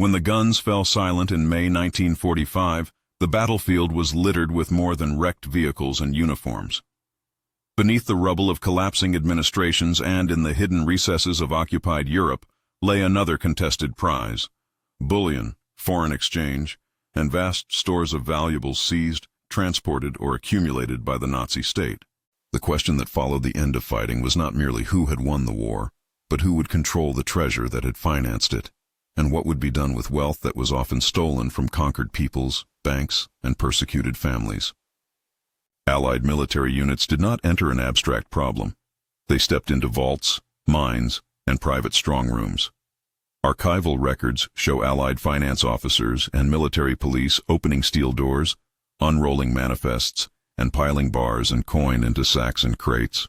When the guns fell silent in May 1945, the battlefield was littered with more than wrecked vehicles and uniforms. Beneath the rubble of collapsing administrations and in the hidden recesses of occupied Europe lay another contested prize: bullion, foreign exchange, and vast stores of valuables seized, transported, or accumulated by the Nazi state. The question that followed the end of fighting was not merely who had won the war, but who would control the treasure that had financed it, and what would be done with wealth that was often stolen from conquered peoples, banks, and persecuted families. Allied military units did not enter an abstract problem. They stepped into vaults, mines, and private strongrooms. Archival records show Allied finance officers and military police opening steel doors, unrolling manifests, and piling bars and coin into sacks and crates.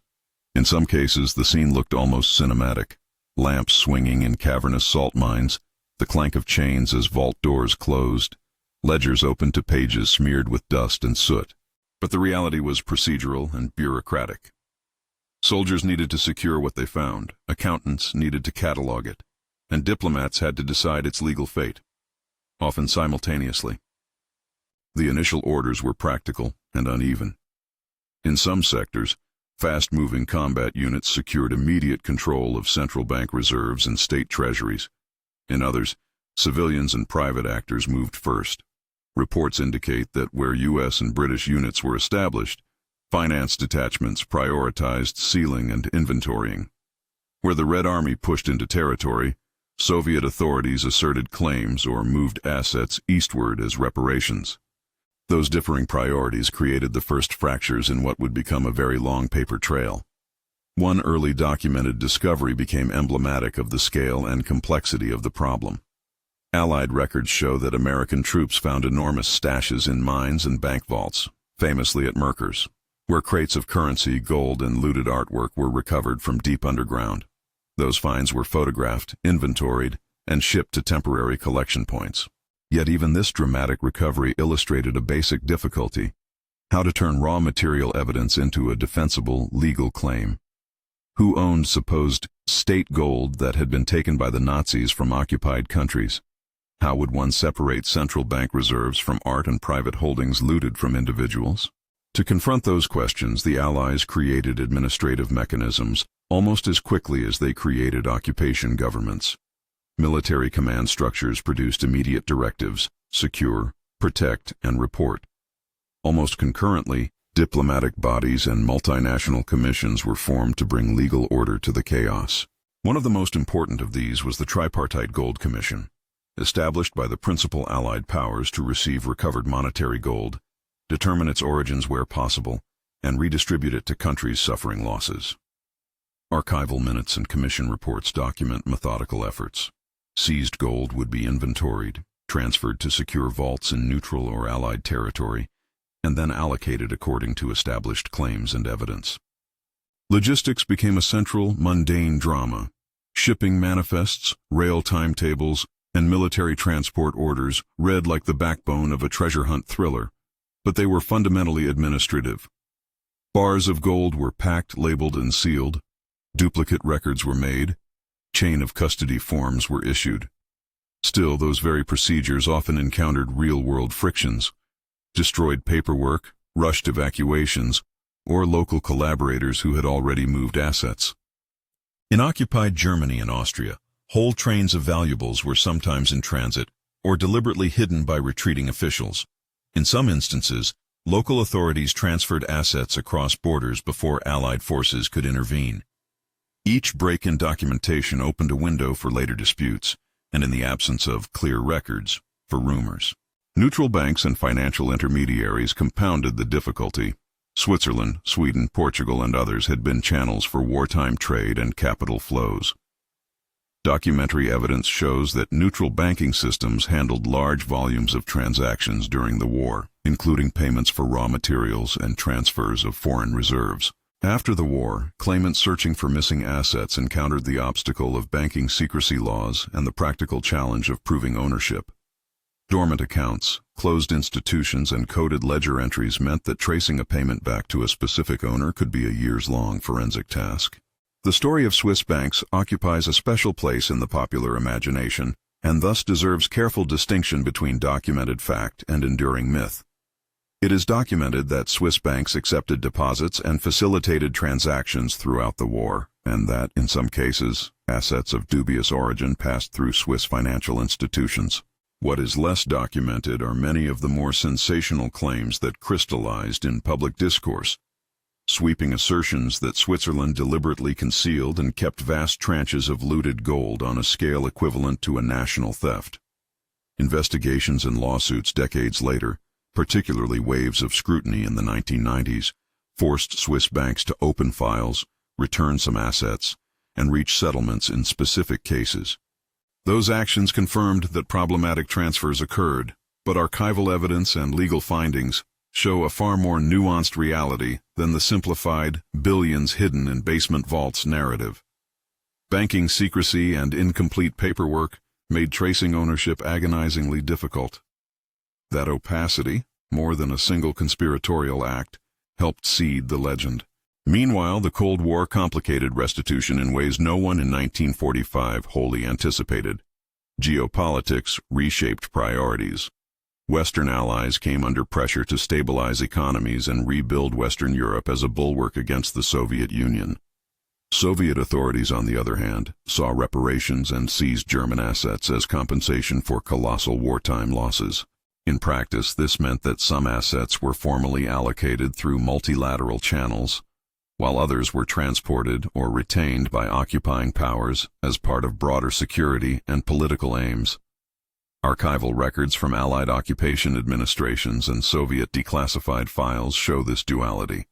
In some cases, the scene looked almost cinematic: lamps swinging in cavernous salt mines, the clank of chains as vault doors closed, ledgers opened to pages smeared with dust and soot. But the reality was procedural and bureaucratic. Soldiers needed to secure what they found, accountants needed to catalog it, and diplomats had to decide its legal fate, often simultaneously. The initial orders were practical and uneven. In some sectors, fast-moving combat units secured immediate control of central bank reserves and state treasuries. In others, civilians and private actors moved first. Reports indicate that where U.S. and British units were established, finance detachments prioritized sealing and inventorying. Where the Red Army pushed into territory, Soviet authorities asserted claims or moved assets eastward as reparations. Those differing priorities created the first fractures in what would become a very long paper trail. One early documented discovery became emblematic of the scale and complexity of the problem. Allied records show that American troops found enormous stashes in mines and bank vaults, famously at Merkers, where crates of currency, gold, and looted artwork were recovered from deep underground. Those finds were photographed, inventoried, and shipped to temporary collection points. Yet even this dramatic recovery illustrated a basic difficulty: how to turn raw material evidence into a defensible legal claim. Who owned supposed state gold that had been taken by the Nazis from occupied countries? How would one separate central bank reserves from art and private holdings looted from individuals? To confront those questions, the Allies created administrative mechanisms almost as quickly as they created occupation governments. Military command structures produced immediate directives: secure, protect, and report. Almost concurrently, diplomatic bodies and multinational commissions were formed to bring legal order to the chaos. One of the most important of these was the Tripartite Gold Commission, established by the principal Allied powers to receive recovered monetary gold, determine its origins where possible, and redistribute it to countries suffering losses. Archival minutes and commission reports document methodical efforts. Seized gold would be inventoried, transferred to secure vaults in neutral or Allied territory, and then allocated according to established claims and evidence. Logistics became a central, mundane drama. Shipping manifests, rail timetables, and military transport orders read like the backbone of a treasure hunt thriller, but they were fundamentally administrative. Bars of gold were packed, labeled, and sealed. Duplicate records were made. Chain of custody forms were issued. Still, those very procedures often encountered real-world frictions: destroyed paperwork, rushed evacuations, or local collaborators who had already moved assets. In occupied Germany and Austria, whole trains of valuables were sometimes in transit or deliberately hidden by retreating officials. In some instances, local authorities transferred assets across borders before Allied forces could intervene. Each break in documentation opened a window for later disputes, and in the absence of clear records, for rumors. Neutral banks and financial intermediaries compounded the difficulty. Switzerland, Sweden, Portugal, and others had been channels for wartime trade and capital flows. Documentary evidence shows that neutral banking systems handled large volumes of transactions during the war, including payments for raw materials and transfers of foreign reserves. After the war, claimants searching for missing assets encountered the obstacle of banking secrecy laws and the practical challenge of proving ownership. Dormant accounts, closed institutions, and coded ledger entries meant that tracing a payment back to a specific owner could be a years-long forensic task. The story of Swiss banks occupies a special place in the popular imagination, and thus deserves careful distinction between documented fact and enduring myth. It is documented that Swiss banks accepted deposits and facilitated transactions throughout the war, and that, in some cases, assets of dubious origin passed through Swiss financial institutions. What is less documented are many of the more sensational claims that crystallized in public discourse. Sweeping assertions that Switzerland deliberately concealed and kept vast tranches of looted gold on a scale equivalent to a national theft. Investigations and lawsuits decades later, particularly waves of scrutiny in the 1990s, forced Swiss banks to open files, return some assets, and reach settlements in specific cases. Those actions confirmed that problematic transfers occurred, but archival evidence and legal findings show a far more nuanced reality than the simplified billions hidden in basement vaults narrative. Banking secrecy and incomplete paperwork made tracing ownership agonizingly difficult. That opacity, more than a single conspiratorial act, helped seed the legend. Meanwhile, the Cold War complicated restitution in ways no one in 1945 wholly anticipated. Geopolitics reshaped priorities. Western allies came under pressure to stabilize economies and rebuild Western Europe as a bulwark against the Soviet Union. Soviet authorities, on the other hand, saw reparations and seized German assets as compensation for colossal wartime losses. In practice, this meant that some assets were formally allocated through multilateral channels, while others were transported or retained by occupying powers as part of broader security and political aims. Archival records from Allied occupation administrations and Soviet declassified files show this duality.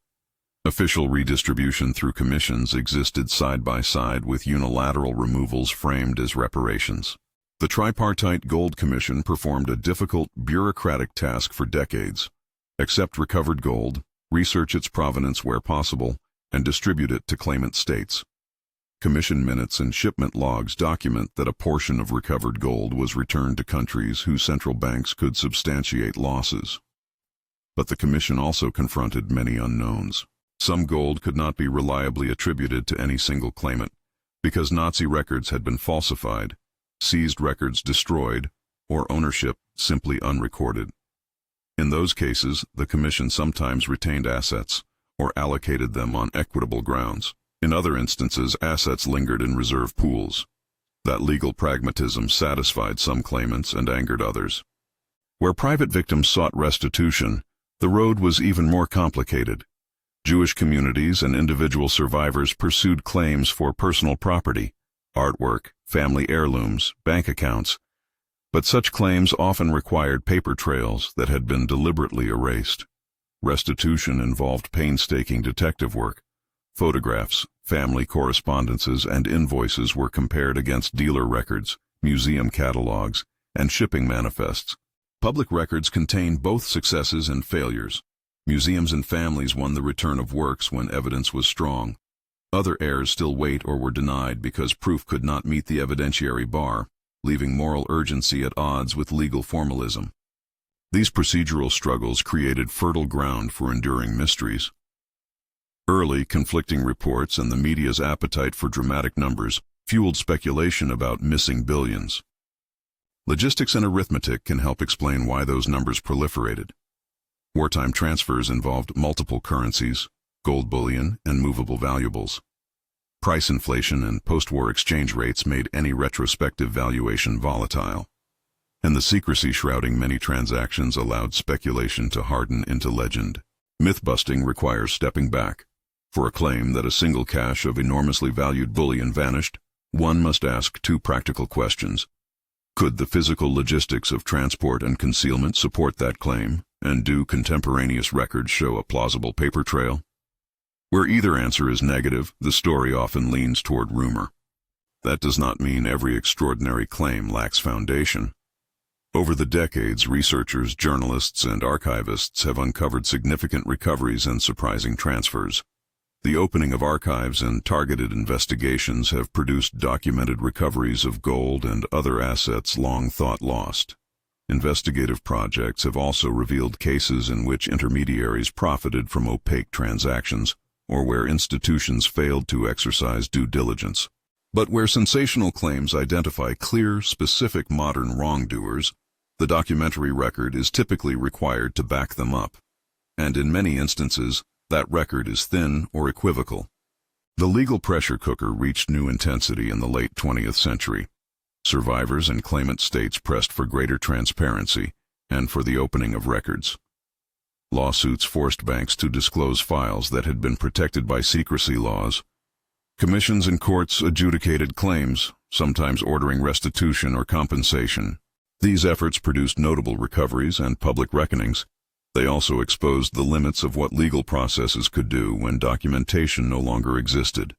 Official redistribution through commissions existed side by side with unilateral removals framed as reparations. The Tripartite Gold Commission performed a difficult bureaucratic task for decades: accept recovered gold, research its provenance where possible, and distribute it to claimant states. Commission minutes and shipment logs document that a portion of recovered gold was returned to countries whose central banks could substantiate losses. But the Commission also confronted many unknowns. Some gold could not be reliably attributed to any single claimant, because Nazi records had been falsified, seized records destroyed, or ownership simply unrecorded. In those cases, the Commission sometimes retained assets, or allocated them on equitable grounds. In other instances, assets lingered in reserve pools. That legal pragmatism satisfied some claimants and angered others. Where private victims sought restitution, the road was even more complicated. Jewish communities and individual survivors pursued claims for personal property, artwork, family heirlooms, bank accounts, but such claims often required paper trails that had been deliberately erased. Restitution involved painstaking detective work. Photographs, family correspondences, and invoices were compared against dealer records, museum catalogs, and shipping manifests. Public records contain both successes and failures. Museums and families won the return of works when evidence was strong. Other heirs still wait or were denied because proof could not meet the evidentiary bar, leaving moral urgency at odds with legal formalism. These procedural struggles created fertile ground for enduring mysteries. Early, conflicting reports and the media's appetite for dramatic numbers fueled speculation about missing billions. Logistics and arithmetic can help explain why those numbers proliferated. Wartime transfers involved multiple currencies, gold bullion, and movable valuables. Price inflation and post-war exchange rates made any retrospective valuation volatile. And the secrecy shrouding many transactions allowed speculation to harden into legend. Myth-busting requires stepping back. For a claim that a single cache of enormously valued bullion vanished, one must ask two practical questions. Could the physical logistics of transport and concealment support that claim, and do contemporaneous records show a plausible paper trail? Where either answer is negative, the story often leans toward rumor. That does not mean every extraordinary claim lacks foundation. Over the decades, researchers, journalists, and archivists have uncovered significant recoveries and surprising transfers. The opening of archives and targeted investigations have produced documented recoveries of gold and other assets long thought lost. Investigative projects have also revealed cases in which intermediaries profited from opaque transactions, or where institutions failed to exercise due diligence. But where sensational claims identify clear, specific modern wrongdoers, the documentary record is typically required to back them up. And in many instances, that record is thin or equivocal. The legal pressure cooker reached new intensity in the late 20th century. Survivors and claimant states pressed for greater transparency and for the opening of records. Lawsuits forced banks to disclose files that had been protected by secrecy laws. Commissions and courts adjudicated claims, sometimes ordering restitution or compensation. These efforts produced notable recoveries and public reckonings. They also exposed the limits of what legal processes could do when documentation no longer existed.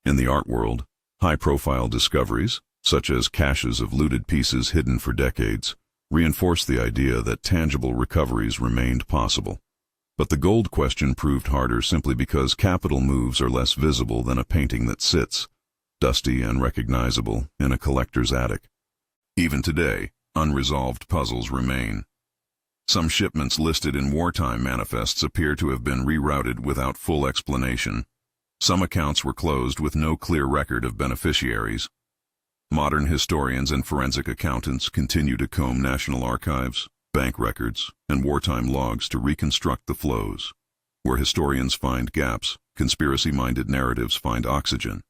In the art world, high-profile discoveries, such as caches of looted pieces hidden for decades, reinforced the idea that tangible recoveries remained possible. But the gold question proved harder simply because capital moves are less visible than a painting that sits, dusty and recognizable, in a collector's attic. Even today, unresolved puzzles remain. Some shipments listed in wartime manifests appear to have been rerouted without full explanation. Some accounts were closed with no clear record of beneficiaries. Modern historians and forensic accountants continue to comb national archives, bank records, and wartime logs to reconstruct the flows. Where historians find gaps, conspiracy-minded narratives find oxygen.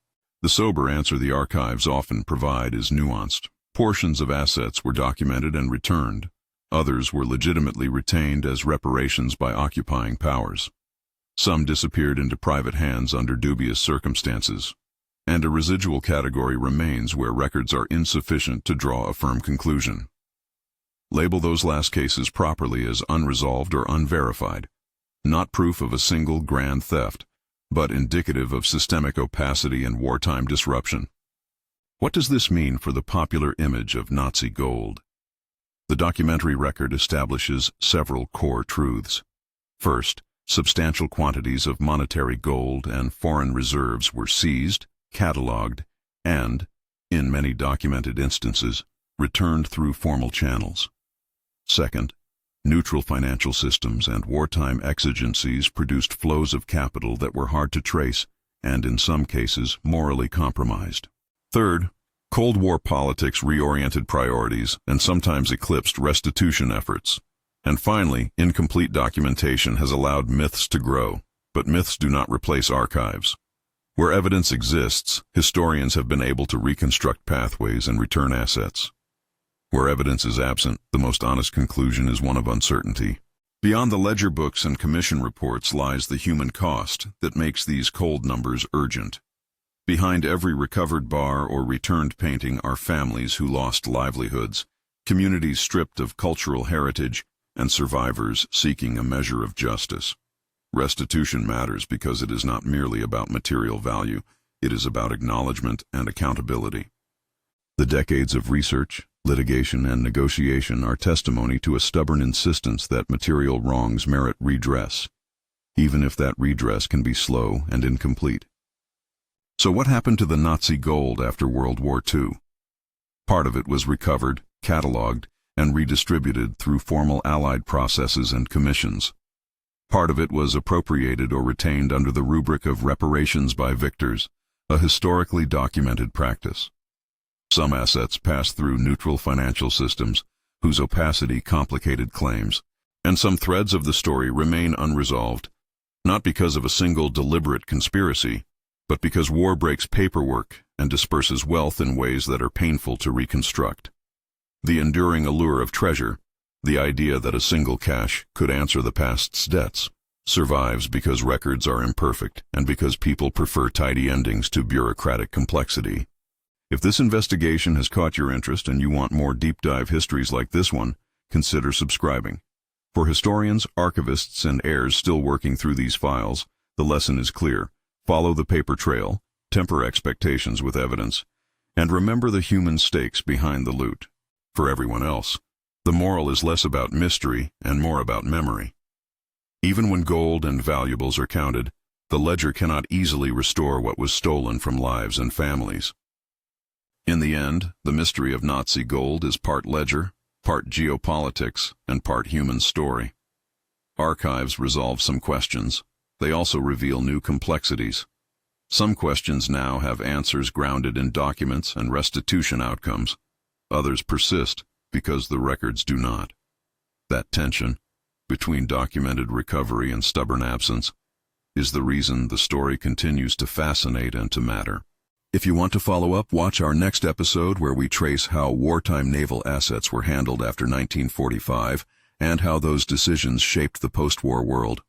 The sober answer the archives often provide is nuanced. Portions of assets were documented and returned. Others were legitimately retained as reparations by occupying powers. Some disappeared into private hands under dubious circumstances. And a residual category remains where records are insufficient to draw a firm conclusion. Label those last cases properly as unresolved or unverified, not proof of a single grand theft, but indicative of systemic opacity and wartime disruption. What does this mean for the popular image of Nazi gold? The documentary record establishes several core truths. First, substantial quantities of monetary gold and foreign reserves were seized, catalogued, and, in many documented instances, returned through formal channels. Second, neutral financial systems and wartime exigencies produced flows of capital that were hard to trace and, in some cases, morally compromised. Third, Cold War politics reoriented priorities and sometimes eclipsed restitution efforts. And finally, incomplete documentation has allowed myths to grow, but myths do not replace archives. Where evidence exists, historians have been able to reconstruct pathways and return assets. Where evidence is absent, the most honest conclusion is one of uncertainty. Beyond the ledger books and commission reports lies the human cost that makes these cold numbers urgent. Behind every recovered bar or returned painting are families who lost livelihoods, communities stripped of cultural heritage, and survivors seeking a measure of justice. Restitution matters because it is not merely about material value, it is about acknowledgement and accountability. The decades of research, litigation, and negotiation are testimony to a stubborn insistence that material wrongs merit redress, even if that redress can be slow and incomplete. So what happened to the Nazi gold after World War II? Part of it was recovered, catalogued, and redistributed through formal Allied processes and commissions. Part of it was appropriated or retained under the rubric of reparations by victors, a historically documented practice. Some assets passed through neutral financial systems, whose opacity complicated claims, and some threads of the story remain unresolved, not because of a single deliberate conspiracy, but because war breaks paperwork and disperses wealth in ways that are painful to reconstruct. The enduring allure of treasure, the idea that a single cache could answer the past's debts, survives because records are imperfect and because people prefer tidy endings to bureaucratic complexity. If this investigation has caught your interest and you want more deep-dive histories like this one, consider subscribing. For historians, archivists, and heirs still working through these files, the lesson is clear. Follow the paper trail, temper expectations with evidence, and remember the human stakes behind the loot. For everyone else, the moral is less about mystery and more about memory. Even when gold and valuables are counted, the ledger cannot easily restore what was stolen from lives and families. In the end, the mystery of Nazi gold is part ledger, part geopolitics, and part human story. Archives resolve some questions. They also reveal new complexities. Some questions now have answers grounded in documents and restitution outcomes. Others persist because the records do not. That tension, between documented recovery and stubborn absence, is the reason the story continues to fascinate and to matter. If you want to follow up, watch our next episode where we trace how wartime naval assets were handled after 1945 and how those decisions shaped the post-war world.